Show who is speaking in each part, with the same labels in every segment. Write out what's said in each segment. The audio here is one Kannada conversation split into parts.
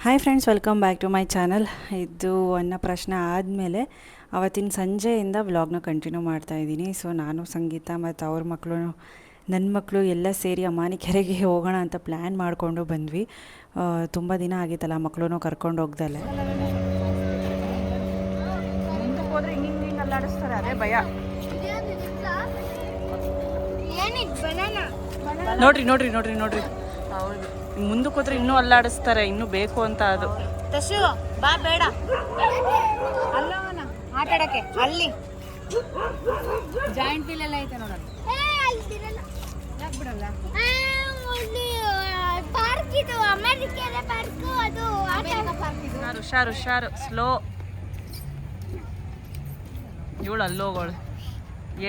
Speaker 1: Hi friends, welcome back to my channel. ಇದು ಅನ್ನಪ್ರಾಶನ ಆದಮೇಲೆ ಅವತ್ತಿನ ಸಂಜೆಯಿಂದ ವ್ಲಾಗ್ನ ಕಂಟಿನ್ಯೂ ಮಾಡ್ತಾಯಿದ್ದೀನಿ. ಸೊ ನಾನು, ಸಂಗೀತ ಮತ್ತು ಅವ್ರ ಮಕ್ಕಳು, ನನ್ನ ಮಕ್ಕಳು ಎಲ್ಲ ಸೇರಿ ಅಮಾನಿಕೆರೆಗೆ ಹೋಗೋಣ ಅಂತ ಪ್ಲ್ಯಾನ್ ಮಾಡಿಕೊಂಡು ಬಂದ್ವಿ. ತುಂಬ ದಿನ ಆಗಿತ್ತಲ್ಲ ಮಕ್ಕಳೂ ಕರ್ಕೊಂಡು ಹೋಗ್ದಲ್ಲೇ.
Speaker 2: ಮುಂದಕ್ಕೆ ಹೋದ್ರೆ ಹಿಂಗೆ ಅಲ್ಲಾಡಿಸ್ತಾರೆ, ಅದೇ ಭಯ. ನೋಡ್ರಿ ನೋಡ್ರಿ ನೋಡ್ರಿ ನೋಡ್ರಿ, ಹೌದು, ಮುಂದಕ್ಕೆ ಹೋದ್ರೆ ಇನ್ನೂ ಅಲ್ಲಾಡಿಸ್ತಾರೆ, ಇನ್ನೂ ಬೇಕು ಅಂತ. ಅದು
Speaker 3: ತಶು ಬಾ, ಬೇಡ ಅಲ್ಲವನ ಆಟ ಆಡಕ್ಕೆ. ಅಲ್ಲಿ ಜಾಯಿಂಟ್ ವೀಲ್ ಎಲ್ಲ ಐತೆ ನೋಡೋದು. ಯಾಕೆ ಬಿಡಲ್ಲ?
Speaker 2: ಹುಷಾರು ಹುಷಾರು, ಸ್ಲೋ. ಇವಳು ಅಲ್ಲೋಗೋಳು.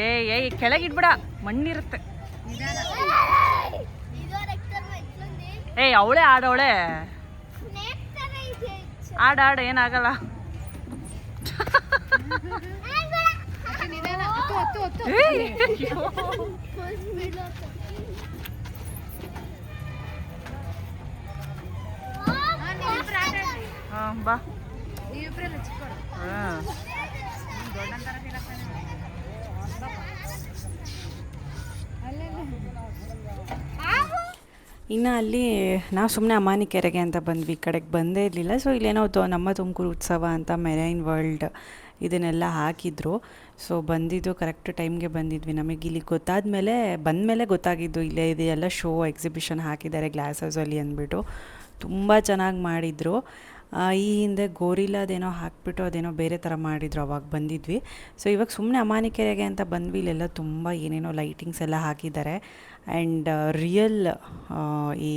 Speaker 2: ಏಯ್ ಕೆಳಗಿಡ್ಬಿಡ, ಮಣ್ಣಿರುತ್ತೆ. ಏಯ್ ಅವಳೇ ಆಡವಳೆ, ಆಡ ಏನಾಗಲ್ಲ. ಬಾ.
Speaker 1: ಇನ್ನು ಅಲ್ಲಿ ನಾವು ಸುಮ್ಮನೆ ಅಮಾನಿಕೆರೆಗೆ ಅಂತ ಬಂದ್ವಿ, ಈ ಕಡೆಗೆ ಬಂದೇ ಇರಲಿಲ್ಲ. ಸೊ ಇಲ್ಲೇನೋ ನಮ್ಮ ತುಮಕೂರು ಉತ್ಸವ ಅಂತ ಮೆರೈನ್ ವರ್ಲ್ಡ್ ಇದನ್ನೆಲ್ಲ ಹಾಕಿದ್ರು. ಸೊ ಬಂದಿದ್ದು ಕರೆಕ್ಟ್ ಟೈಮ್ಗೆ ಬಂದಿದ್ವಿ. ನಮಗೆ ಇಲ್ಲಿ ಬಂದಮೇಲೆ ಗೊತ್ತಾಗಿದ್ದು ಇಲ್ಲೇ ಇದೆಲ್ಲ ಶೋ ಎಕ್ಸಿಬಿಷನ್ ಹಾಕಿದ್ದಾರೆ ಗ್ಲಾಸ್ ಹೌಸಲ್ಲಿ ಅಂದ್ಬಿಟ್ಟು. ತುಂಬ ಚೆನ್ನಾಗಿ ಮಾಡಿದರು. ಈ ಹಿಂದೆ ಗೋರಿಲಾದೇನೋ ಹಾಕ್ಬಿಟ್ಟು ಅದೇನೋ ಬೇರೆ ಥರ ಮಾಡಿದರು, ಅವಾಗ ಬಂದಿದ್ವಿ. ಸೊ ಇವಾಗ ಸುಮ್ಮನೆ ಅಮಾನಿಕೆರೆಗೆ ಅಂತ ಬಂದ್ವಿ. ಇಲ್ಲೆಲ್ಲ ತುಂಬ ಏನೇನೋ ಲೈಟಿಂಗ್ಸ್ ಎಲ್ಲ ಹಾಕಿದ್ದಾರೆ. ಆ್ಯಂಡ್ ರಿಯಲ್ ಈ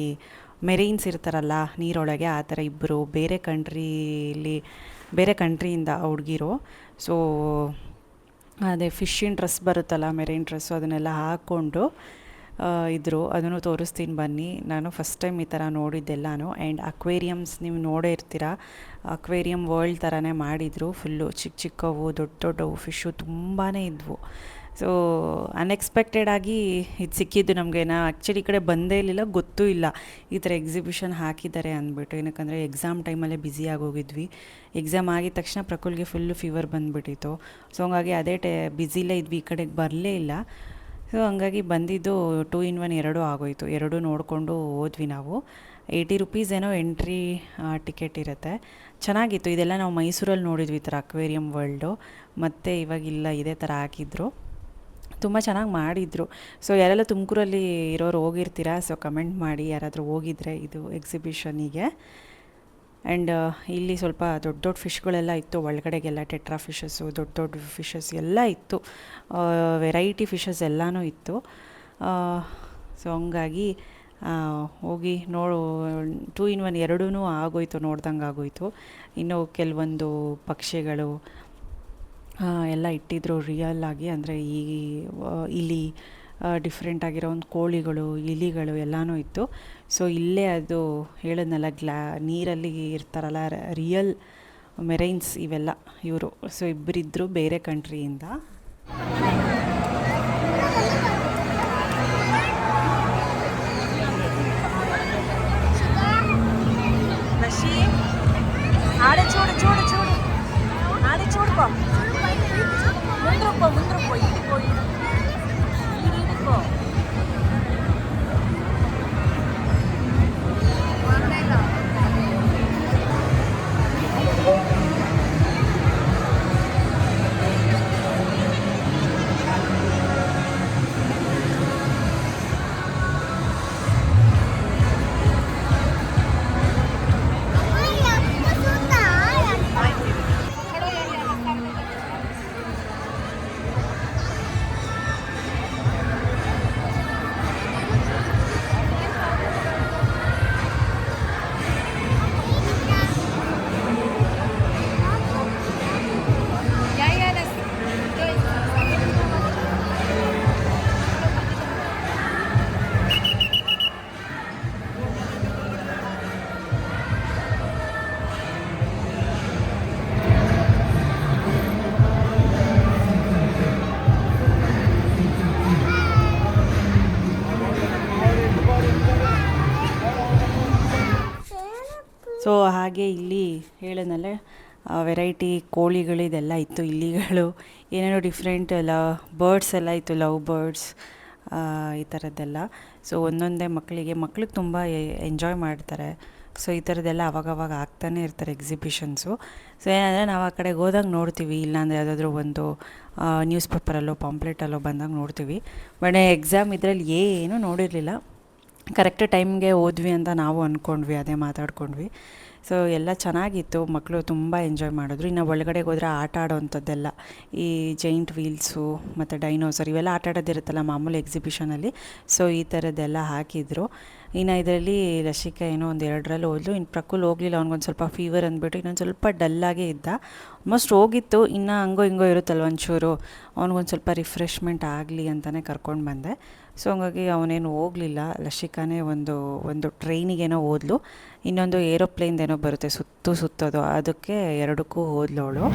Speaker 1: ಮೆರೈನ್ಸ್ ಇರ್ತಾರಲ್ಲ ನೀರೊಳಗೆ, ಆ ಥರ ಇಬ್ಬರು ಬೇರೆ ಕಂಟ್ರಿಯಿಂದ ಹುಡುಗಿರು. ಸೊ ಅದೇ ಫಿಶ್ಶಿನ ಡ್ರೆಸ್ ಬರುತ್ತಲ್ಲ, ಮೆರೈನ್ ಡ್ರೆಸ್ಸು, ಅದನ್ನೆಲ್ಲ ಹಾಕ್ಕೊಂಡು ಇದ್ದರು. ಅದನ್ನು ತೋರಿಸ್ತೀನಿ ಬನ್ನಿ. ನಾನು ಫಸ್ಟ್ ಟೈಮ್ ಈ ಥರ ನೋಡಿದ್ದೆಲ್ಲನೂ. ಆ್ಯಂಡ್ ಅಕ್ವೇರಿಯಮ್ಸ್ ನೀವು ನೋಡೇ ಇರ್ತೀರ, ಅಕ್ವೇರಿಯಮ್ ವರ್ಲ್ಡ್ ಥರನೇ ಮಾಡಿದರು. ಫುಲ್ಲು ಚಿಕ್ಕವು ದೊಡ್ಡವು ಫಿಶ್ಶು ತುಂಬಾ ಇದ್ವು. ಸೊ ಅನ್ಎಕ್ಸ್ಪೆಕ್ಟೆಡಾಗಿ ಇದು ಸಿಕ್ಕಿದ್ದು ನಮಗೆ. ನಾ ಆ್ಯಕ್ಚುಲಿ ಈ ಕಡೆ ಬಂದೇ ಇರಲಿಲ್ಲ, ಗೊತ್ತೂ ಇಲ್ಲ ಈ ಥರ ಎಕ್ಸಿಬಿಷನ್ ಹಾಕಿದ್ದಾರೆ ಅಂದ್ಬಿಟ್ಟು. ಏನಕ್ಕಂದರೆ ಎಕ್ಸಾಮ್ ಟೈಮಲ್ಲೇ ಬ್ಯುಸಿಯಾಗಿ ಹೋಗಿದ್ವಿ. ಎಕ್ಸಾಮ್ ಆಗಿದ ತಕ್ಷಣ ಪ್ರಕುಲ್ಗೆ ಫುಲ್ಲು ಫೀವರ್ ಬಂದುಬಿಟ್ಟಿತ್ತು. ಸೊ ಹಂಗಾಗಿ ಅದೇ ಬ್ಯುಸಿಲೇ ಇದ್ವಿ, ಈ ಕಡೆಗೆ ಬರಲೇ ಇಲ್ಲ. ಸೊ ಹಂಗಾಗಿ ಬಂದಿದ್ದು 2 in 1 ಎರಡೂ ಆಗೋಯಿತು. ಎರಡೂ ನೋಡಿಕೊಂಡು ಹೋದ್ವಿ ನಾವು. 80 ರೂಪೀಸ್ ಏನೋ ಎಂಟ್ರಿ ಟಿಕೆಟ್ ಇರುತ್ತೆ. ಚೆನ್ನಾಗಿತ್ತು. ಇದೆಲ್ಲ ನಾವು ಮೈಸೂರಲ್ಲಿ ನೋಡಿದ್ವಿ ಈ ಥರ ಅಕ್ವೇರಿಯಮ್ ವರ್ಲ್ಡು. ಮತ್ತು ಇವಾಗಿಲ್ಲ, ಇದೇ ಥರ ಹಾಕಿದ್ರು. ತುಂಬ ಚೆನ್ನಾಗಿ ಮಾಡಿದರು. ಸೊ ಯಾರೆಲ್ಲ ತುಮಕೂರಲ್ಲಿ ಇರೋರು ಹೋಗಿರ್ತೀರಾ, ಸೊ ಕಮೆಂಟ್ ಮಾಡಿ ಯಾರಾದರೂ ಹೋಗಿದ್ರೆ ಇದು ಎಕ್ಸಿಬಿಷನಿಗೆ. ಆ್ಯಂಡ್ ಇಲ್ಲಿ ಸ್ವಲ್ಪ ದೊಡ್ಡ ಫಿಶ್ಗಳೆಲ್ಲ ಇತ್ತು ಒಳಗಡೆಗೆಲ್ಲ. ಟೆಟ್ರಾ ಫಿಶಸ್ಸು, ದೊಡ್ಡ ಫಿಶಸ್ ಎಲ್ಲ ಇತ್ತು. ವೆರೈಟಿ ಫಿಶಸ್ ಎಲ್ಲನೂ ಇತ್ತು. ಸೊ ಹಂಗಾಗಿ ಹೋಗಿ 2 in 1 ಎರಡೂ ಆಗೋಯ್ತು, ನೋಡ್ದಂಗೆ ಆಗೋಯ್ತು. ಇನ್ನು ಕೆಲವೊಂದು ಪಕ್ಷಿಗಳು ಎಲ್ಲ ಇಟ್ಟಿದ್ರು ರಿಯಲ್ ಆಗಿ. ಅಂದರೆ ಈ ಇಲಿ, ಡಿಫ್ರೆಂಟ್ ಆಗಿರೋ ಒಂದು ಕೋಳಿಗಳು, ಇಲಿಗಳು ಎಲ್ಲನೂ ಇತ್ತು. ಸೊ ಇಲ್ಲೇ ಅದು ಹೇಳಿದ್ನಲ್ಲ, ನೀರಲ್ಲಿ ಇರ್ತಾರಲ್ಲ ರಿಯಲ್ ಮೆರೈನ್ಸ್ ಇವೆಲ್ಲ ಇವರು. ಸೊ ಇಬ್ಬರಿದ್ದರು ಬೇರೆ ಕಂಟ್ರಿಯಿಂದ.
Speaker 2: ఆడే చూడు చూడు చూడు, ఆడే చూడుకో, ముందుకు ఇదికో ఇదికో.
Speaker 1: ಸೊ ಹಾಗೆ ಇಲ್ಲಿ ಹೇಳಿದ್ನಲ್ಲ ವೆರೈಟಿ ಕೋಳಿಗಳಿದೆಲ್ಲ ಇತ್ತು, ಇಲಿಗಳು ಏನೇನೋ ಡಿಫ್ರೆಂಟ್ ಎಲ್ಲ ಬರ್ಡ್ಸ್ ಎಲ್ಲ ಇತ್ತು, ಲವ್ ಬರ್ಡ್ಸ್ ಈ ಥರದ್ದೆಲ್ಲ. ಸೊ ಒಂದೊಂದೇ ಮಕ್ಕಳಿಗೆ ತುಂಬ ಎಂಜಾಯ್ ಮಾಡ್ತಾರೆ. ಸೊ ಈ ಥರದ್ದೆಲ್ಲ ಅವಾಗವಾಗ ಆಗ್ತಾನೆ ಇರ್ತಾರೆ ಎಕ್ಸಿಬಿಷನ್ಸು. ಸೊ ಏನಂದರೆ ನಾವು ಆ ಕಡೆಗೆ ಹೋದಾಗ ನೋಡ್ತೀವಿ, ಇಲ್ಲಾಂದರೆ ಯಾವುದಾದ್ರೂ ಒಂದು ನ್ಯೂಸ್ ಪೇಪರಲ್ಲೋ ಪಾಂಪ್ಲೆಟಲ್ಲೋ ಬಂದಾಗ ನೋಡ್ತೀವಿ. ಬಟ್ ಎಕ್ಸಾಮ್ ಇದರಲ್ಲಿ ಏನೂ ನೋಡಿರಲಿಲ್ಲ. ಕರೆಕ್ಟ್ ಟೈಮ್ಗೆ ಹೋದ್ವಿ ಅಂತ ನಾವು ಅಂದ್ಕೊಂಡ್ವಿ, ಅದೇ ಮಾತಾಡ್ಕೊಂಡ್ವಿ. ಸೊ ಎಲ್ಲ ಚೆನ್ನಾಗಿತ್ತು, ಮಕ್ಕಳು ತುಂಬ ಎಂಜಾಯ್ ಮಾಡಿದ್ರು. ಇನ್ನು ಒಳಗಡೆಗೆ ಹೋದರೆ ಆಟ ಆಡೋವಂಥದ್ದೆಲ್ಲ ಈ ಜೈಂಟ್ ವೀಲ್ಸು ಮತ್ತು ಡೈನೋಸರ್ ಇವೆಲ್ಲ ಆಟ ಆಡೋದಿರುತ್ತಲ್ಲ ಮಾಮೂಲಿ ಎಕ್ಸಿಬಿಷನಲ್ಲಿ. ಸೊ ಈ ಥರದ್ದೆಲ್ಲ ಹಾಕಿದ್ರು. ಇನ್ನು ಇದರಲ್ಲಿ ರಶಿಕಾ ಏನೋ ಒಂದು 2ರಲ್ಲಿ ಹೋದ್ಲು. ಇನ್ನು ಪ್ರಕುಲ್ ಹೋಗಲಿಲ್ಲ, ಅವ್ನಿಗೊಂದು ಸ್ವಲ್ಪ ಫೀವರ್ ಅಂದ್ಬಿಟ್ಟು ಇನ್ನೊಂದು ಸ್ವಲ್ಪ ಡಲ್ಲಾಗೇ ಇದ್ದ. ಆಲ್ಮೋಸ್ಟ್ ಹೋಗಿತ್ತು, ಇನ್ನು ಹಂಗೋ ಹಿಂಗೋ ಇರುತ್ತಲ್ವ ಒಂಚೂರು, ಅವ್ನಿಗೊಂದು ಸ್ವಲ್ಪ ರಿಫ್ರೆಶ್ಮೆಂಟ್ ಆಗಲಿ ಅಂತಲೇ ಕರ್ಕೊಂಡು ಬಂದೆ. ಸೊ ಹಂಗಾಗಿ ಅವನೇನು ಹೋಗಲಿಲ್ಲ. ರಶಿಕಾನೇ ಒಂದು ಟ್ರೈನಿಗೇನೋ ಹೋದ್ಲು, ಇನ್ನೊಂದು ಏರೋಪ್ಲೇನ್ದೇನೋ ಬರುತ್ತೆ ಸುತ್ತೋದು, ಅದಕ್ಕೆ 2ಕ್ಕೂ ಹೋದ್ಲು ಅವಳು.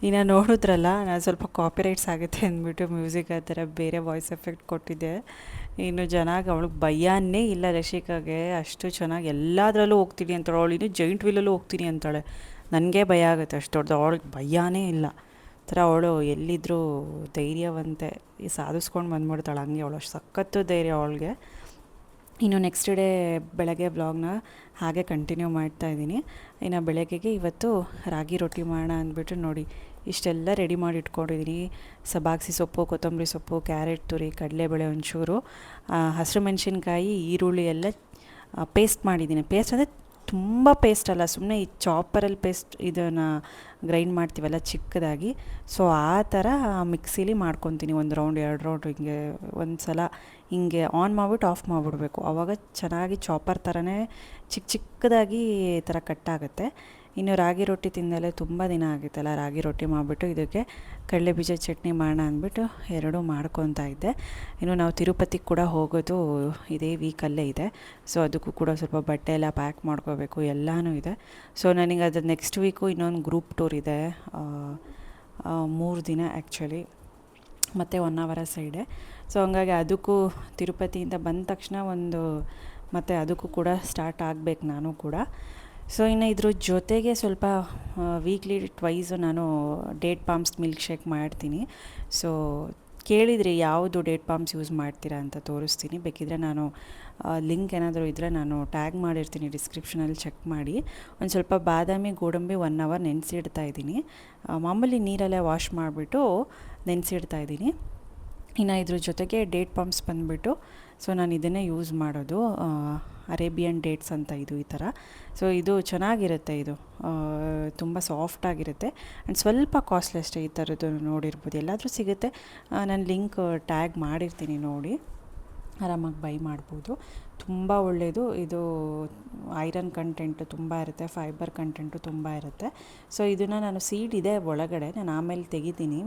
Speaker 1: ಇನ್ನು ನೋಡಿದ್ರಲ್ಲ, ನಾನು ಸ್ವಲ್ಪ ಕಾಪಿರೈಟ್ಸ್ ಆಗುತ್ತೆ ಅಂದ್ಬಿಟ್ಟು ಮ್ಯೂಸಿಕ್ ಆ ಥರ ಬೇರೆ ವಾಯ್ಸ್ ಎಫೆಕ್ಟ್ ಕೊಟ್ಟಿದ್ದೆ. ಇನ್ನು ಚೆನ್ನಾಗಿ ಅವಳಿಗೆ ಭಯನೇ ಇಲ್ಲ ರಶಿಕಾಗೆ, ಅಷ್ಟು ಚೆನ್ನಾಗಿ ಎಲ್ಲದರಲ್ಲೂ ಹೋಗ್ತೀನಿ ಅಂತಾಳೆ. ಅವಳು ಇನ್ನೂ ಜೈಂಟ್ ವೀಲಲ್ಲೂ ಹೋಗ್ತೀನಿ ಅಂತಾಳೆ. ನನಗೆ ಭಯ ಆಗುತ್ತೆ ಅಷ್ಟು ದೊಡ್ಡದು, ಅವಳಿಗೆ ಭಯನೇ ಇಲ್ಲ. ಥರ ಅವಳು ಎಲ್ಲಿದ್ದರೂ ಧೈರ್ಯವಂತೆ ಸಾಧಿಸ್ಕೊಂಡು ಬಂದ್ಬಿಡ್ತಾಳೆ. ಹಂಗೆ ಅವಳು ಅಷ್ಟು ಸಖತ್ತು ಧೈರ್ಯ ಅವಳಿಗೆ. ಇನ್ನು ನೆಕ್ಸ್ಟ್ ಡೇ ಬೆಳಗ್ಗೆ ವ್ಲಾಗ್ನ ಹಾಗೆ ಕಂಟಿನ್ಯೂ ಮಾಡ್ತಾಯಿದ್ದೀನಿ. ಇನ್ನು ಬೆಳಗ್ಗೆಗೆ ಇವತ್ತು ರಾಗಿ ರೊಟ್ಟಿ ಮಾಡೋಣ ಅಂದ್ಬಿಟ್ಟು ನೋಡಿ ಇಷ್ಟೆಲ್ಲ ರೆಡಿ ಮಾಡಿ ಇಟ್ಕೊಂಡಿದ್ದೀನಿ. ಸಬ್ಬಾಕ್ಸಿ ಸೊಪ್ಪು, ಕೊತ್ತಂಬರಿ ಸೊಪ್ಪು, ಕ್ಯಾರೆಟ್ ತುರಿ, ಕಡಲೆಬೇಳೆ ಒಂಚೂರು, ಹಸಿರು ಮೆಣಸಿನ್ಕಾಯಿ, ಈರುಳ್ಳಿ ಎಲ್ಲ ಪೇಸ್ಟ್ ಮಾಡಿದ್ದೀನಿ. ಪೇಸ್ಟ್ ಅಂದರೆ ತುಂಬ ಪೇಸ್ಟ್ ಅಲ್ಲ, ಸುಮ್ಮನೆ ಈ ಚಾಪರಲ್ಲಿ ಪೇಸ್ಟ್ ಇದನ್ನು ಗ್ರೈಂಡ್ ಮಾಡ್ತೀವಲ್ಲ ಚಿಕ್ಕದಾಗಿ, ಸೊ ಆ ಥರ ಮಿಕ್ಸಿಲಿ ಮಾಡ್ಕೊತೀನಿ. 1 ರೌಂಡ್ 2 ರೌಂಡ್ ಹಿಂಗೆ ಒಂದು ಸಲ ಹಿಂಗೆ ಆನ್ ಮಾಡಿಬಿಟ್ಟು ಆಫ್ ಮಾಡಿಬಿಡ್ಬೇಕು. ಆವಾಗ ಚೆನ್ನಾಗಿ ಚಾಪರ್ ಥರನೇ ಚಿಕ್ಕದಾಗಿ ಈ ಥರ ಕಟ್ಟಾಗುತ್ತೆ. ಇನ್ನು ರಾಗಿ ರೊಟ್ಟಿ ತಿಂದಲೇ ತುಂಬ ದಿನ ಆಗಿತ್ತಲ್ಲ, ರಾಗಿ ರೊಟ್ಟಿ ಮಾಡಿಬಿಟ್ಟು ಇದಕ್ಕೆ ಕಡಲೆ ಬೀಜ ಚಟ್ನಿ ಮಾಡೋಣ ಅಂದ್ಬಿಟ್ಟು 2 ಮಾಡ್ಕೊತಾ ಇದ್ದೆ. ಇನ್ನು ನಾವು ತಿರುಪತಿಗೆ ಕೂಡ ಹೋಗೋದು ಇದೇ ವೀಕಲ್ಲೇ ಇದೆ, ಸೊ ಅದಕ್ಕೂ ಕೂಡ ಸ್ವಲ್ಪ ಬಟ್ಟೆ ಎಲ್ಲ ಪ್ಯಾಕ್ ಮಾಡ್ಕೋಬೇಕು, ಎಲ್ಲನೂ ಇದೆ. ಸೊ ನನಗೆ ಅದು ನೆಕ್ಸ್ಟ್ ವೀಕು ಇನ್ನೊಂದು ಗ್ರೂಪ್ ಟೂರ್ ಇದೆ, 3 ದಿನ ಆ್ಯಕ್ಚುಲಿ, ಮತ್ತು 1 ಅವರ್ ಸೈಡೆ. ಸೊ ಹಂಗಾಗಿ ಅದಕ್ಕೂ ತಿರುಪತಿಯಿಂದ ಬಂದ ತಕ್ಷಣ ಮತ್ತು ಅದಕ್ಕೂ ಕೂಡ ಸ್ಟಾರ್ಟ್ ಆಗಬೇಕು ನಾನು ಕೂಡ. ಸೊ ಇನ್ನು ಇದ್ರ ಜೊತೆಗೆ ಸ್ವಲ್ಪ ವೀಕ್ಲಿ ಟ್ವೈಸು ನಾನು ಡೇಟ್ ಪಾಮ್ಸ್ ಮಿಲ್ಕ್ ಶೇಕ್ ಮಾಡ್ತೀನಿ. ಸೊ ಕೇಳಿದ್ರಿ ಯಾವುದು ಡೇಟ್ ಪಾಮ್ಸ್ ಯೂಸ್ ಮಾಡ್ತೀರಾ ಅಂತ ತೋರಿಸ್ತೀನಿ. ಬೇಕಿದ್ದರೆ ನಾನು ಲಿಂಕ್ ಏನಾದರೂ ಇದ್ದರೆ ನಾನು ಟ್ಯಾಗ್ ಮಾಡಿರ್ತೀನಿ ಡಿಸ್ಕ್ರಿಪ್ಷನಲ್ಲಿ, ಚೆಕ್ ಮಾಡಿ. ಒಂದು ಸ್ವಲ್ಪ ಬಾದಾಮಿ ಗೋಡಂಬಿ 1 ಅವರ್ ನೆನೆಸಿಡ್ತಾ ಇದ್ದೀನಿ. ಮಾಮೂಲಿ ನೀರಲ್ಲೇ ವಾಶ್ ಮಾಡಿಬಿಟ್ಟು ನೆನೆಸಿಡ್ತಾ ಇದ್ದೀನಿ. ಇನ್ನು ಇದ್ರ ಜೊತೆಗೆ ಡೇಟ್ ಪಾಮ್ಸ್ ಬಂದುಬಿಟ್ಟು, ಸೊ ನಾನು ಇದನ್ನೇ ಯೂಸ್ ಮಾಡೋದು, ಅರೇಬಿಯನ್ ಡೇಟ್ಸ್ ಅಂತ ಇದು ಈ ಥರ. ಸೊ ಇದು ಚೆನ್ನಾಗಿರುತ್ತೆ, ಇದು ತುಂಬ ಸಾಫ್ಟಾಗಿರುತ್ತೆ ಆ್ಯಂಡ್ ಸ್ವಲ್ಪ ಕಾಸ್ಟ್ಲಿ ಅಷ್ಟೇ. ಈ ಥರದ್ದು ನೋಡಿರ್ಬೋದು, ಎಲ್ಲಾದರೂ ಸಿಗುತ್ತೆ, ನಾನು ಲಿಂಕ್ ಟ್ಯಾಗ್ ಮಾಡಿರ್ತೀನಿ, ನೋಡಿ ಆರಾಮಾಗಿ ಬೈ ಮಾಡ್ಬೋದು. ತುಂಬ ಒಳ್ಳೆಯದು ಇದು, ಐರನ್ ಕಂಟೆಂಟು ತುಂಬ ಇರುತ್ತೆ, ಫೈಬರ್ ಕಂಟೆಂಟು ತುಂಬ ಇರುತ್ತೆ. ಸೊ ಇದನ್ನು ನಾನು ಸೀಡ್ ಇದೆ ಒಳಗಡೆ, ನಾನು ಆಮೇಲೆ ತೆಗಿತೀನಿ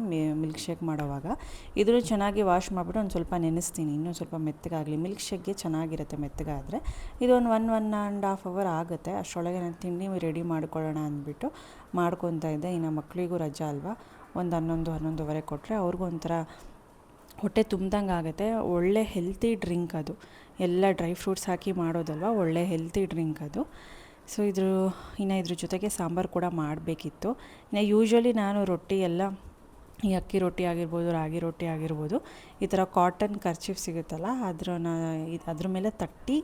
Speaker 1: ಮಿಲ್ಕ್ ಶೇಕ್ ಮಾಡೋವಾಗ. ಇದನ್ನು ಚೆನ್ನಾಗಿ ವಾಶ್ ಮಾಡಿಬಿಟ್ಟು ಒಂದು ಸ್ವಲ್ಪ ನೆನೆಸ್ತೀನಿ, ಇನ್ನೂ ಸ್ವಲ್ಪ ಮೆತ್ತಗಾಗಲಿ. ಮಿಲ್ಕ್ ಶೇಕ್ಗೆ ಚೆನ್ನಾಗಿರುತ್ತೆ ಮೆತ್ತಗಾದರೆ. ಇದೊಂದು 1.5 ಅವರ್ ಆಗುತ್ತೆ. ಅಷ್ಟರೊಳಗೆ ನಾನು ತಿಂಡಿ ರೆಡಿ ಮಾಡ್ಕೊಳ್ಳೋಣ ಅಂದ್ಬಿಟ್ಟು ಮಾಡ್ಕೊತಾ ಇದ್ದೆ. ಇನ್ನು ಮಕ್ಕಳಿಗೂ ರಜಾ ಅಲ್ವಾ, ಒಂದು 11-11:30 ಕೊಟ್ಟರೆ ಅವ್ರಿಗೂ ಒಂಥರ ಹೊಟ್ಟೆ ತುಂಬ್ದಂಗೆ ಆಗುತ್ತೆ. ಒಳ್ಳೆ ಹೆಲ್ತಿ ಡ್ರಿಂಕ್ ಅದು, ಎಲ್ಲ ಡ್ರೈ ಫ್ರೂಟ್ಸ್ ಹಾಕಿ ಮಾಡೋದಲ್ವ, ಒಳ್ಳೆ ಹೆಲ್ತಿ ಡ್ರಿಂಕ್ ಅದು. ಸೊ ಇನ್ನು ಇದ್ರ ಜೊತೆಗೆ ಸಾಂಬಾರು ಕೂಡ ಮಾಡಬೇಕಿತ್ತು. ಇನ್ನು ಯೂಶ್ವಲಿ ನಾನು ರೊಟ್ಟಿ ಎಲ್ಲ, ಈ ಅಕ್ಕಿ ರೊಟ್ಟಿ ಆಗಿರ್ಬೋದು, ರಾಗಿ ರೊಟ್ಟಿ ಆಗಿರ್ಬೋದು, ಈ ಥರ ಕಾಟನ್ ಕರ್ಚೀಫ್ ಸಿಗುತ್ತಲ್ಲ, ಅದ್ರ ಮೇಲೆ ತಟ್ಟಿ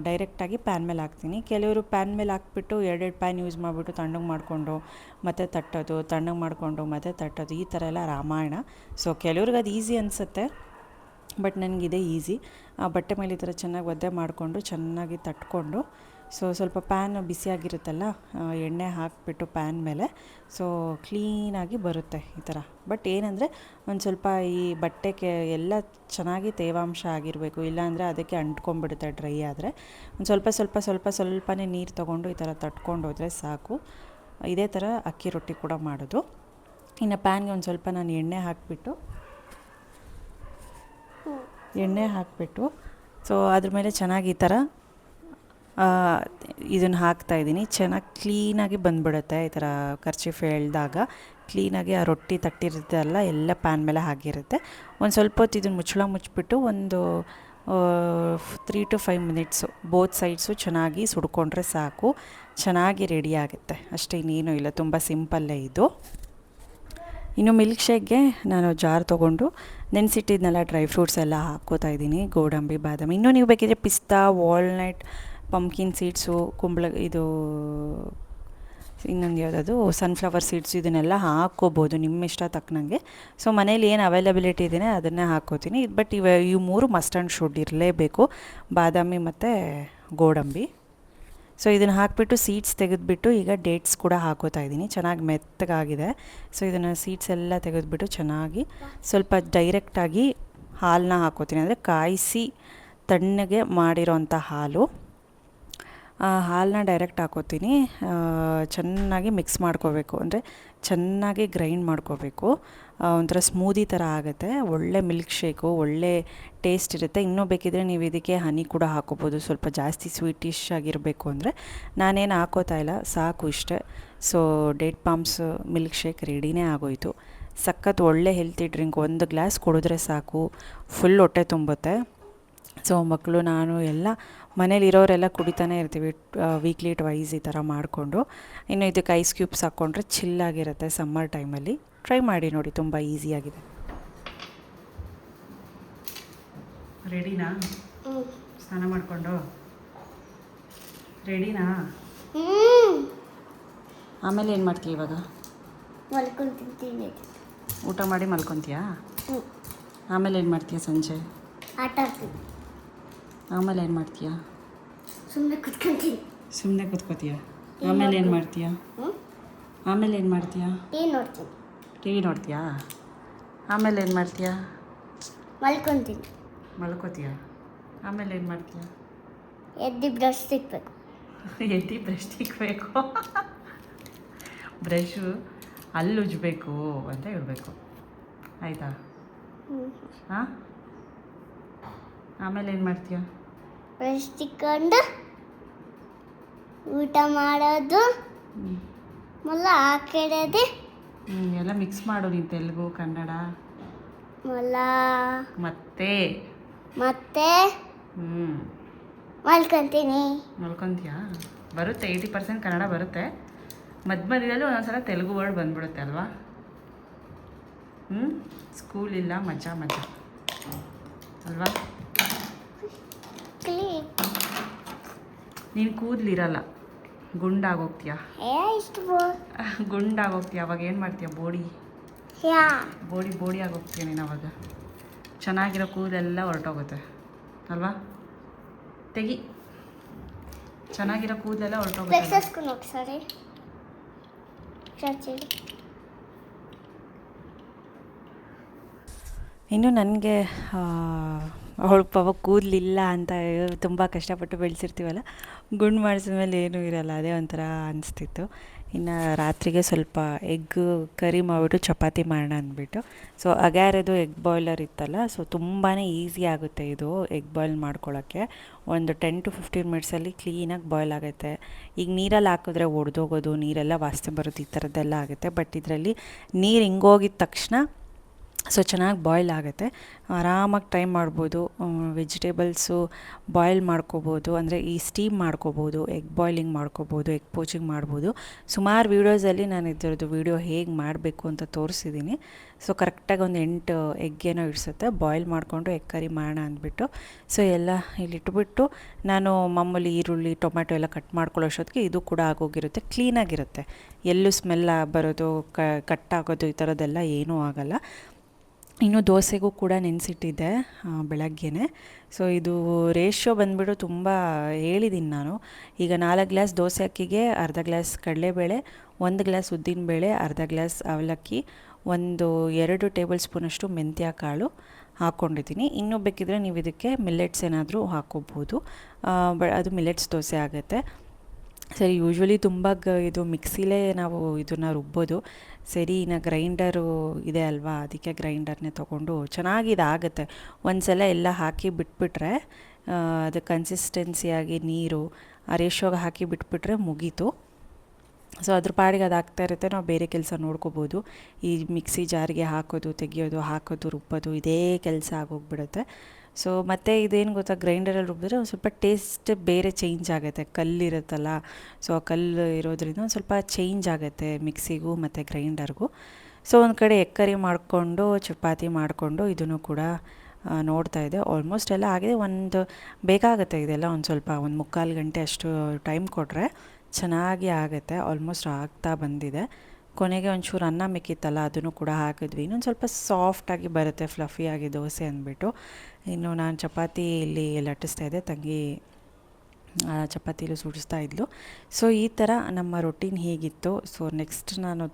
Speaker 1: ಡೈರೆಕ್ಟಾಗಿ ಪ್ಯಾನ್ ಮೇಲೆ ಹಾಕ್ತೀನಿ. ಕೆಲವರು ಪ್ಯಾನ್ ಮೇಲೆ ಹಾಕ್ಬಿಟ್ಟು 2 ಪ್ಯಾನ್ ಯೂಸ್ ಮಾಡಿಬಿಟ್ಟು ತಣ್ಣಗೆ ಮಾಡಿಕೊಂಡು ಮತ್ತೆ ತಟ್ಟೋದು, ತಣ್ಣಗೆ ಮಾಡಿಕೊಂಡು ಮತ್ತೆ ತಟ್ಟೋದು, ಈ ಥರ ಎಲ್ಲ ರಾಮಾಯಣ. ಸೊ ಕೆಲವ್ರಿಗೆ ಅದು ಈಸಿ ಅನಿಸುತ್ತೆ, ಬಟ್ ನನಗಿದೆ ಈಸಿ. ಬಟ್ಟೆ ಮೇಲೆ ಈ ಥರ ಚೆನ್ನಾಗಿ ಒದ್ದೆ ಮಾಡಿಕೊಂಡು ಚೆನ್ನಾಗಿ ತಟ್ಕೊಂಡು, ಸೊ ಸ್ವಲ್ಪ ಪ್ಯಾನ್ ಬಿಸಿಯಾಗಿರುತ್ತಲ್ಲ, ಎಣ್ಣೆ ಹಾಕಿಬಿಟ್ಟು ಪ್ಯಾನ್ ಮೇಲೆ, ಸೊ ಕ್ಲೀನಾಗಿ ಬರುತ್ತೆ ಈ ಥರ. ಬಟ್ ಏನಂದರೆ ಒಂದು ಸ್ವಲ್ಪ ಈ ಬಟ್ಟೆಗೆ ಎಲ್ಲ ಚೆನ್ನಾಗಿ ತೇವಾಂಶ ಆಗಿರಬೇಕು, ಇಲ್ಲಾಂದರೆ ಅದಕ್ಕೆ ಅಂಟ್ಕೊಂಡ್ಬಿಡುತ್ತೆ ಡ್ರೈ ಆದರೆ. ಒಂದು ಸ್ವಲ್ಪನೇ ನೀರು ತೊಗೊಂಡು ಈ ಥರ ತಟ್ಕೊಂಡು ಹೋದರೆ ಸಾಕು. ಇದೇ ಥರ ಅಕ್ಕಿ ರೊಟ್ಟಿ ಕೂಡ ಮಾಡೋದು. ಇನ್ನು ಪ್ಯಾನ್ಗೆ ಒಂದು ಸ್ವಲ್ಪ ನಾನು ಎಣ್ಣೆ ಹಾಕಿಬಿಟ್ಟು ಸೊ ಅದ್ರ ಮೇಲೆ ಚೆನ್ನಾಗಿ ಈ ಥರ ಇದನ್ನು ಹಾಕ್ತಾಯಿದ್ದೀನಿ. ಚೆನ್ನಾಗಿ ಕ್ಲೀನಾಗಿ ಬಂದುಬಿಡುತ್ತೆ ಈ ಥರ ಕರ್ಚೀಫ್ ಎಳೆದಾಗ. ಕ್ಲೀನಾಗಿ ಆ ರೊಟ್ಟಿ ತಟ್ಟಿರುತ್ತೆ ಅಲ್ಲ, ಎಲ್ಲ ಪ್ಯಾನ್ ಮೇಲೆ ಹಾಕಿರುತ್ತೆ. ಒಂದು ಸ್ವಲ್ಪ ಹೊತ್ತು ಇದನ್ನು ಮುಚ್ಚಿಬಿಟ್ಟು ಒಂದು 3 to 5 ಮಿನಿಟ್ಸು ಬೋತ್ ಸೈಡ್ಸು ಚೆನ್ನಾಗಿ ಸುಡ್ಕೊಂಡ್ರೆ ಸಾಕು, ಚೆನ್ನಾಗಿ ರೆಡಿ ಆಗುತ್ತೆ ಅಷ್ಟೇ, ಇನ್ನೇನು ಇಲ್ಲ, ತುಂಬ ಸಿಂಪಲ್ಲೇ ಇದು. ಇನ್ನು ಮಿಲ್ಕ್ ಶೇಕ್ಗೆ ನಾನು ಜಾರ್ ತೊಗೊಂಡು ನೆನೆಸಿಟ್ಟಿದ್ನೆಲ್ಲ ಡ್ರೈ ಫ್ರೂಟ್ಸ್ ಎಲ್ಲ ಹಾಕ್ಕೋತಾ ಇದ್ದೀನಿ, ಗೋಡಂಬಿ, ಬಾದಾಮಿ. ಇನ್ನೂ ನೀವು ಬೇಕಿದ್ರೆ ಪಿಸ್ತಾ, ವಾಲ್ನಟ್, ಪಂಪ್ಕಿನ್ ಸೀಡ್ಸು, ಇದು ಇನ್ನೊಂದು ಯಾವುದದು ಸನ್ಫ್ಲವರ್ ಸೀಡ್ಸು, ಇದನ್ನೆಲ್ಲ ಹಾಕ್ಕೋಬೋದು ನಿಮ್ಮ ಇಷ್ಟ ತಕ್ಕನಂಗೆ. ಸೊ ಮನೇಲಿ ಏನು ಅವೈಲಬಿಲಿಟಿ ಇದೆ ಅದನ್ನೇ ಹಾಕ್ಕೋತೀನಿ. ಬಟ್ ಇವು 3 ಮಸ್ಟ್ ಆ್ಯಂಡ್ ಶುಡ್ ಇರಲೇಬೇಕು, ಬಾದಾಮಿ ಮತ್ತು ಗೋಡಂಬಿ. ಸೊ ಇದನ್ನು ಹಾಕಿಬಿಟ್ಟು ಸೀಡ್ಸ್ ತೆಗೆದುಬಿಟ್ಟು ಈಗ ಡೇಟ್ಸ್ ಕೂಡ ಹಾಕೋತಾ ಇದ್ದೀನಿ. ಚೆನ್ನಾಗಿ ಮೆತ್ತಗಾಗಿದೆ. ಸೊ ಇದನ್ನು ಸೀಡ್ಸ್ ಎಲ್ಲ ತೆಗೆದುಬಿಟ್ಟು ಚೆನ್ನಾಗಿ ಸ್ವಲ್ಪ ಡೈರೆಕ್ಟಾಗಿ ಹಾಲನ್ನ ಹಾಕೋತೀನಿ, ಅಂದರೆ ಕಾಯಿಸಿ ತಣ್ಣಗೆ ಮಾಡಿರೋಂಥ ಹಾಲು. ಹಾಲನ್ನ ಡೈರೆಕ್ಟ್ ಹಾಕೋತೀನಿ. ಚೆನ್ನಾಗಿ ಮಿಕ್ಸ್ ಮಾಡ್ಕೋಬೇಕು, ಅಂದರೆ ಚೆನ್ನಾಗಿ ಗ್ರೈಂಡ್ ಮಾಡ್ಕೋಬೇಕು. ಒಂಥರ ಸ್ಮೂದಿ ಥರ ಆಗುತ್ತೆ, ಒಳ್ಳೆ ಮಿಲ್ಕ್ ಶೇಕು, ಒಳ್ಳೆ ಟೇಸ್ಟ್ ಇರುತ್ತೆ. ಇನ್ನೂ ಬೇಕಿದ್ರೆ ನೀವು ಇದಕ್ಕೆ ಹನಿ ಕೂಡ ಹಾಕೋಬೋದು, ಸ್ವಲ್ಪ ಜಾಸ್ತಿ ಸ್ವೀಟಿಶ್ ಆಗಿರಬೇಕು ಅಂದರೆ. ನಾನೇನು ಹಾಕೋತಾ ಇಲ್ಲ, ಸಾಕು ಇಷ್ಟೇ. So date palms milkshake ರೆಡಿನೇ ಆಗೋಯಿತು. ಸಖತ್ ಒಳ್ಳೆ ಹೆಲ್ತಿ ಡ್ರಿಂಕ್, 1 ಗ್ಲಾಸ್ ಕುಡಿದ್ರೆ ಸಾಕು, ಫುಲ್ ಹೊಟ್ಟೆ ತುಂಬುತ್ತೆ. ಸೊ ಮಕ್ಕಳು, ನಾನು ಎಲ್ಲ ಮನೇಲಿರೋರೆಲ್ಲ ಕುಡಿತಾನೆ ಇರ್ತೀವಿ, ವೀಕ್ಲಿ ಟ್ವೈಸ್ ಈ ಥರ ಮಾಡಿಕೊಂಡು. ಇನ್ನು ಇದಕ್ಕೆ ಐಸ್ ಕ್ಯೂಬ್ಸ್ ಹಾಕ್ಕೊಂಡ್ರೆ ಚಿಲ್ಲಾಗಿರುತ್ತೆ ಸಮ್ಮರ್ ಟೈಮಲ್ಲಿ. ಟ್ರೈ ಮಾಡಿ ನೋಡಿ, ತುಂಬ ಈಸಿಯಾಗಿದೆ. ರೆಡಿನಾ? ಸ್ನಾನ ಮಾಡಿಕೊಂಡು ರೆಡಿನಾ? ಆಮೇಲೆ ಏನು ಮಾಡ್ತೀಯ ಇವಾಗ?
Speaker 3: ಮಲ್ಕೊಂತೀನಿ.
Speaker 1: ಊಟ ಮಾಡಿ ಮಲ್ಕೊತೀಯಾ? ಆಮೇಲೆ ಏನು ಮಾಡ್ತೀಯ? ಸಂಜೆ
Speaker 3: ಆಟ ಆಡ್ತೀನಿ.
Speaker 1: ಆಮೇಲೆ ಏನು ಮಾಡ್ತೀಯಾ?
Speaker 3: ಸುಮ್ಮನೆ ಕುತ್ಕೊಂತೀನಿ.
Speaker 1: ಸುಮ್ಮನೆ ಕೂತ್ಕೋತೀಯ? ಆಮೇಲೆ ಏನು ಮಾಡ್ತೀಯ? ಆಮೇಲೆ ಏನು ಮಾಡ್ತೀಯ?
Speaker 3: ಟಿವಿ ನೋಡ್ತೀನಿ,
Speaker 1: ಟಿ ವಿ ನೋಡ್ತೀಯಾ? ಆಮೇಲೆ ಏನು ಮಾಡ್ತೀಯ?
Speaker 3: ಮಲ್ಕೊತೀನಿ,
Speaker 1: ಮಲ್ಕೋತೀಯ? ಆಮೇಲೆ ಏನು ಮಾಡ್ತೀಯ?
Speaker 3: ಎದ್ದು ಬ್ರಷ್ ಸಿಗ್ಬೇಕು.
Speaker 1: ಎದ್ದು ಬ್ರಷ್ ತಿಕ್ಕಬೇಕು. ಬ್ರಷು ಅಲ್ಲಿ ಉಜ್ಜಬೇಕು ಅಂತ ಹೇಳ್ಬೇಕು, ಆಯಿತಾ? ಹಾಂ, ಆಮೇಲೆ ಏನು ಮಾಡ್ತೀಯ?
Speaker 3: ಬ್ರಷ್ ತಿಕ್ಕೊಂಡು ಊಟ ಮಾಡೋದು, ಮೊಲ ಹಾಕಿಡೋದು,
Speaker 1: ಎಲ್ಲ ಮಿಕ್ಸ್ ಮಾಡು ನೀನು, ತೆಲುಗು ಕನ್ನಡ
Speaker 3: ಮೊಲ
Speaker 1: ಮತ್ತೆ
Speaker 3: ಮತ್ತೆ
Speaker 1: ಹ್ಞೂ
Speaker 3: ಮಲ್ಕೊತೀನಿ.
Speaker 1: ಮಲ್ಕೊತೀಯಾ? ಬರುತ್ತೆ, 80% ಕನ್ನಡ ಬರುತ್ತೆ. ಮಧ್ಯದಲ್ಲಿ ಒಂದೊಂದ್ಸಲ ತೆಲುಗು ವರ್ಡ್ ಬಂದ್ಬಿಡುತ್ತೆ ಅಲ್ವಾ? ಸ್ಕೂಲಿಲ್ಲ ಮಜಾ ಮಜಾ ಅಲ್ವಾ? ನೀನು ಕೂದಲಿರಲ್ಲ, ಗುಂಡಾಗೋಗ್ತೀಯ.
Speaker 3: ಇಷ್ಟು
Speaker 1: ಗುಂಡಾಗೋಗ್ತೀಯ. ಅವಾಗ ಏನು ಮಾಡ್ತೀಯ? ಬೋಡಿ ಬೋಡಿ ಆಗೋಗ್ತೀಯ ನೀನು. ಅವಾಗ ಚೆನ್ನಾಗಿರೋ ಕೂದಲೆಲ್ಲ ಹೊರಟೋಗುತ್ತೆ ಅಲ್ವಾ? ತೆಗಿ, ಚೆನ್ನಾಗಿರೋ ಕೂದಲೆಲ್ಲ ಹೊರಟೋಗುತ್ತೆ.
Speaker 3: ఒకసారి
Speaker 1: ಇನ್ನು ನನಗೆ ಅವಳು ಪಾಪ ಕೂದಲಿಲ್ಲ ಅಂತ ತುಂಬ ಕಷ್ಟಪಟ್ಟು ಬೆಳೆಸಿರ್ತೀವಲ್ಲ, ಗುಂಡು ಮಾಡಿಸಿದ್ಮೇಲೆ ಏನೂ ಇರಲ್ಲ, ಅದೇ ಒಂಥರ ಅನಿಸ್ತಿತ್ತು. ಇನ್ನು ರಾತ್ರಿಗೆ ಸ್ವಲ್ಪ ಎಗ್ ಕರಿ ಮಾಡಿಬಿಟ್ಟು ಚಪಾತಿ ಮಾಡೋಣ ಅಂದ್ಬಿಟ್ಟು, ಸೊ ಅಗ್ಯಾರದು ಎಗ್ ಬಾಯ್ಲರ್ ಇತ್ತಲ್ಲ, ಸೊ ತುಂಬಾ ಈಸಿ ಆಗುತ್ತೆ ಇದು ಎಗ್ ಬಾಯ್ಲ್ ಮಾಡ್ಕೊಳ್ಳೋಕ್ಕೆ. ಒಂದು 10 to 15 ಮಿನಿಟ್ಸಲ್ಲಿ ಕ್ಲೀನಾಗಿ ಬಾಯ್ಲ್ ಆಗುತ್ತೆ. ಈಗ ನೀರಲ್ಲಿ ಹಾಕಿದ್ರೆ ಒಡೆದೋಗೋದು, ನೀರೆಲ್ಲ ವಾಸನೆ ಬರೋದು, ಈ ಥರದ್ದೆಲ್ಲ ಆಗುತ್ತೆ. ಬಟ್ ಇದರಲ್ಲಿ ನೀರು ಹಿಂಗೋಗಿದ ತಕ್ಷಣ ಸೊ ಚೆನ್ನಾಗಿ ಬಾಯ್ಲ್ ಆಗುತ್ತೆ. ಆರಾಮಾಗಿ ಟ್ರೈ ಮಾಡ್ಬೋದು. ವೆಜಿಟೇಬಲ್ಸು ಬಾಯ್ಲ್ ಮಾಡ್ಕೋಬೋದು, ಅಂದರೆ ಈ ಸ್ಟೀಮ್ ಮಾಡ್ಕೋಬೋದು, ಎಗ್ ಬಾಯ್ಲಿಂಗ್ ಮಾಡ್ಕೋಬೋದು, ಎಗ್ ಪೋಚಿಂಗ್ ಮಾಡ್ಬೋದು. ಸುಮಾರು ವೀಡಿಯೋಸಲ್ಲಿ ನಾನು ಇದರದ್ದು ವೀಡಿಯೋ ಹೇಗೆ ಮಾಡಬೇಕು ಅಂತ ತೋರಿಸಿದ್ದೀನಿ. ಸೊ ಕರೆಕ್ಟಾಗಿ ಒಂದು 8 ಎಗ್ಗೇನೋ ಇಡಿಸುತ್ತೆ. ಬಾಯ್ಲ್ ಮಾಡಿಕೊಂಡು ಎಗ್ ಕರಿ ಮಾಡೋಣ ಅಂದ್ಬಿಟ್ಟು ಸೊ ಎಲ್ಲ ಇಲ್ಲಿಟ್ಬಿಟ್ಟು ನಾನು ಮಾಮೂಲಿ ಈರುಳ್ಳಿ ಟೊಮ್ಯಾಟೊ ಎಲ್ಲ ಕಟ್ ಮಾಡ್ಕೊಳ್ಳೋಷ್ಟೊತ್ತಿಗೆ ಇದು ಕೂಡ ಆಗೋಗಿರುತ್ತೆ. ಕ್ಲೀನಾಗಿರುತ್ತೆ, ಎಲ್ಲೂ ಸ್ಮೆಲ್ ಬರೋದು, ಕಟ್ಟಾಗೋದು ಈ ಥರದ್ದೆಲ್ಲ ಏನೂ ಆಗೋಲ್ಲ. ಇನ್ನು ದೋಸೆಗೂ ಕೂಡ ನೆನೆಸಿಟ್ಟಿದ್ದೆ ಬೆಳಗ್ಗೆನೇ. ಸೊ ಇದು ರೇಷಿಯೋ ಬಂದುಬಿಟ್ಟು ತುಂಬ ಹೇಳಿದ್ದೀನಿ ನಾನು. ಈಗ 4 ಗ್ಲಾಸ್ ದೋಸೆ ಅಕ್ಕಿಗೆ ಅರ್ಧ ಗ್ಲಾಸ್ ಕಡಲೆಬೇಳೆ, 1 ಗ್ಲಾಸ್ ಉದ್ದಿನಬೇಳೆ, ಅರ್ಧ ಗ್ಲಾಸ್ ಅವಲಕ್ಕಿ, 2 ಟೇಬಲ್ ಸ್ಪೂನಷ್ಟು ಮೆಂತ್ಯ ಕಾಳು ಹಾಕ್ಕೊಂಡಿದ್ದೀನಿ. ಇನ್ನೂ ಬೇಕಿದ್ರೆ ನೀವು ಇದಕ್ಕೆ ಮಿಲ್ಲೆಟ್ಸ್ ಏನಾದರೂ ಹಾಕ್ಕೋಬೋದು, ಅದು ಮಿಲ್ಲೆಟ್ಸ್ ದೋಸೆ ಆಗುತ್ತೆ. ಸರಿ, ಯೂಶ್ವಲಿ ತುಂಬ ಇದು ಮಿಕ್ಸಿಲೇ ನಾವು ಇದನ್ನು ರುಬ್ಬೋದು. ಸರಿ, ಇನ್ನು ಗ್ರೈಂಡರು ಇದೆ ಅಲ್ವಾ, ಅದಕ್ಕೆ ಗ್ರೈಂಡರ್ನೇ ತೊಗೊಂಡು ಚೆನ್ನಾಗಿ ಇದಾಗುತ್ತೆ. ಒಂದು ಸಲ ಎಲ್ಲ ಹಾಕಿ ಬಿಟ್ಬಿಟ್ರೆ ಅದು ಕನ್ಸಿಸ್ಟೆನ್ಸಿಯಾಗಿ ನೀರು ಆ ರೇಷೋಗೆ ಹಾಕಿ ಬಿಟ್ಬಿಟ್ರೆ ಮುಗೀತು. ಸೊ ಅದ್ರ ಪಾಡಿಗೆ ಅದು ಆಗ್ತಾ ಇರುತ್ತೆ, ನಾವು ಬೇರೆ ಕೆಲಸ ನೋಡ್ಕೋಬೋದು. ಈ ಮಿಕ್ಸಿ ಜಾರಿಗೆ ಹಾಕೋದು, ತೆಗಿಯೋದು, ಹಾಕೋದು, ರುಬ್ಬೋದು, ಇದೇ ಕೆಲಸ ಆಗೋಗ್ಬಿಡುತ್ತೆ. ಸೊ ಮತ್ತು ಇದೇನು ಗೊತ್ತಾ, ಗ್ರೈಂಡರಲ್ಲಿ ರುಬ್ಬಿದ್ರೆ ಒಂದು ಸ್ವಲ್ಪ ಟೇಸ್ಟ್ ಬೇರೆ ಚೇಂಜ್ ಆಗುತ್ತೆ. ಕಲ್ಲಿರುತ್ತಲ್ಲ, ಸೊ ಆ ಕಲ್ಲು ಇರೋದ್ರಿಂದ ಒಂದು ಸ್ವಲ್ಪ ಚೇಂಜ್ ಆಗುತ್ತೆ ಮಿಕ್ಸಿಗೂ ಮತ್ತು ಗ್ರೈಂಡರ್ಗೂ. ಸೊ ಒಂದು ಕಡೆ ಎಗ್ ಕರಿ ಮಾಡಿಕೊಂಡು ಚಪಾತಿ ಮಾಡಿಕೊಂಡು ಇದನ್ನು ಕೂಡ ನೋಡ್ತಾಯಿದ್ದೆ. ಆಲ್ಮೋಸ್ಟ್ ಎಲ್ಲ ಆಗಿದೆ. ಬೇಕಾಗುತ್ತೆ ಇದೆಲ್ಲ ಒಂದು ಸ್ವಲ್ಪ 1/4 ಗಂಟೆ ಅಷ್ಟು ಟೈಮ್ ಕೊಟ್ಟರೆ ಚೆನ್ನಾಗಿ ಆಗುತ್ತೆ. ಆಲ್ಮೋಸ್ಟ್ ಆಗ್ತಾ ಬಂದಿದೆ. ಕೊನೆಗೆ ಒಂಚೂರು ಅನ್ನ ಮಿಕ್ಕಿತ್ತಲ್ಲ, ಅದನ್ನು ಕೂಡ ಹಾಕಿದ್ವಿ. ಇನ್ನೊಂದು ಸ್ವಲ್ಪ ಸಾಫ್ಟಾಗಿ ಬರುತ್ತೆ, ಫ್ಲಫಿಯಾಗಿ ದೋಸೆ ಅಂದ್ಬಿಟ್ಟು. ಇನ್ನು ನಾನು ಚಪಾತಿ ಇಲ್ಲಿ ಲಟ್ಟಿಸ್ತಾ ಇದ್ದೆ, ತಂಗಿ ಚಪಾತಿಲು ಸುಡಿಸ್ತಾ ಇದ್ಲು. ಸೊ ಈ ಥರ ನಮ್ಮ ರೊಟೀನ್ ಹೀಗಿತ್ತು. ಸೊ ನೆಕ್ಸ್ಟ್ ನಾನು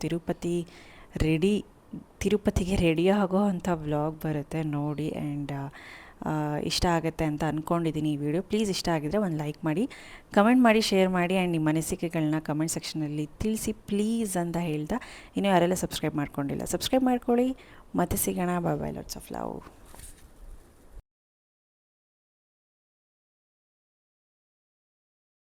Speaker 1: ತಿರುಪತಿಗೆ ರೆಡಿ ಆಗೋ ಅಂಥ ವ್ಲಾಗ್ ಬರುತ್ತೆ ನೋಡಿ. ಆ್ಯಂಡ್ ಇಷ್ಟ ಆಗುತ್ತೆ ಅಂತ ಅಂದ್ಕೊಂಡಿದ್ದೀನಿ ಈ ವಿಡಿಯೋ. ಪ್ಲೀಸ್ ಇಷ್ಟ ಆಗಿದ್ದರೆ ಒಂದು ಲೈಕ್ ಮಾಡಿ, ಕಮೆಂಟ್ ಮಾಡಿ, ಶೇರ್ ಮಾಡಿ, ಆ್ಯಂಡ್ ನಿಮ್ಮ ಅನಿಸಿಕೆಗಳನ್ನ ಕಮೆಂಟ್ ಸೆಕ್ಷನಲ್ಲಿ ತಿಳಿಸಿ ಪ್ಲೀಸ್ ಅಂತ ಹೇಳ್ತಾ, ಇನ್ನೂ ಯಾರೆಲ್ಲ ಸಬ್ಸ್ಕ್ರೈಬ್ ಮಾಡ್ಕೊಂಡಿಲ್ಲ ಸಬ್ಸ್ಕ್ರೈಬ್ ಮಾಡ್ಕೊಳ್ಳಿ. ಮತ್ತೆ ಸಿಗೋಣ. ಬಾಯ್ ಬಾಯ್, ಲಾಟ್ಸ್ ಆಫ್ ಲವ್.